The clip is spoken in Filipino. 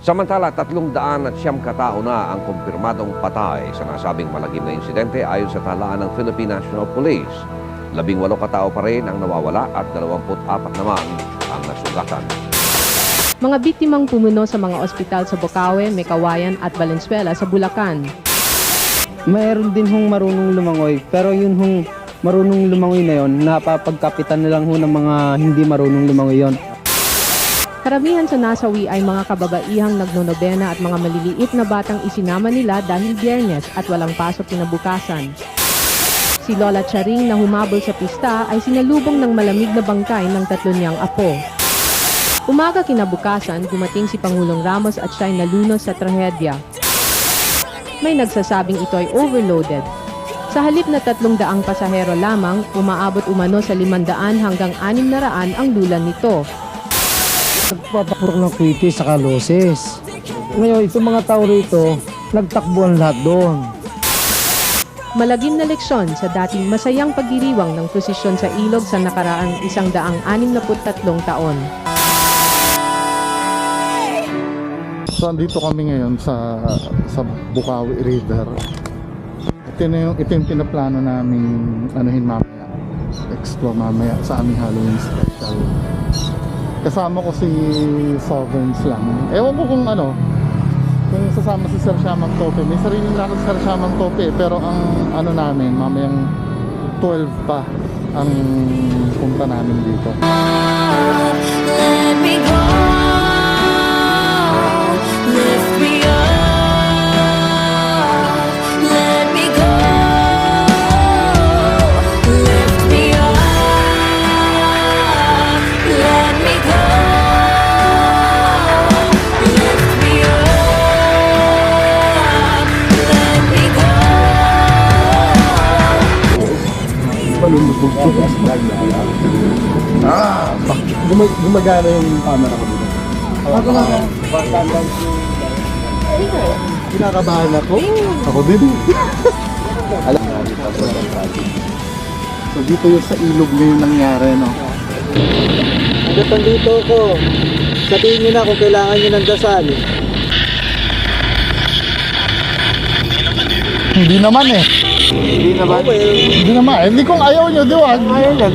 Samantala, 300 katao na ang kumpirmadong patay sa nasabing malagim na insidente ayon sa talaan ng Philippine National Police. 18 katao pa rin ang nawawala at 24 naman ang nasugatan. Mga biktimang pumuno sa mga ospital sa Bocaue, Mekawayan at Valenzuela sa Bulacan. Mayroon din hong marunong lumangoy, pero yun hong marunong lumangoy na yon, napapagkapitan na lang ho ng mga hindi marunong lumangoy yon. Karamihan sa nasawi ay mga kababaihang nagnonobena at mga maliliit na batang isinama nila dahil Biyernes at walang pasok kinabukasan. Si Lola Charing na humabol sa pista ay sinalubong ng malamig na bangkay ng 3 niyang apo. Umaga kinabukasan, dumating si Pangulong Ramos at siya'y nalunos sa trahedya. May nagsasabing ito ay overloaded. Sa halip na 300 pasahero lamang, umaabot umano sa 500 hanggang 600 ang lulan nito. Nagpapapurok ng kwiti sa kaloses. Ngayon, itong mga tao rito, nagtakbuhan lahat doon. Malagim na leksyon sa dating masayang pagdiriwang ng prosesyon sa ilog sa nakaraang 163 taon. So, andito kami ngayon sa Bocaue River. Ito yung pinaplano naming anuhin mamaya, explore mamaya sa aming Halloween special. Kasama ko si Sovereigns lang. Ewan ko kung kung sasama si Sir Siamang Tope. May sariling lakad si Sir Siamang Tope, pero ang namin, mamayang 12 pa ang punta namin dito. Let me go, lift me up, let me go, lift me up, let me go, lift me up, let me go. Gumagana yung camera ko dito. Kinakabahan ako. Ako din. So dito yung sa ilog na yung nangyari, no? Hanggang dito ko, sabihin nyo na kung kailangan nyo ng dasal. Hindi naman eh. Hindi naman. Hindi naman. Hindi kung ayaw nyo, di wag. Ayaw nyo.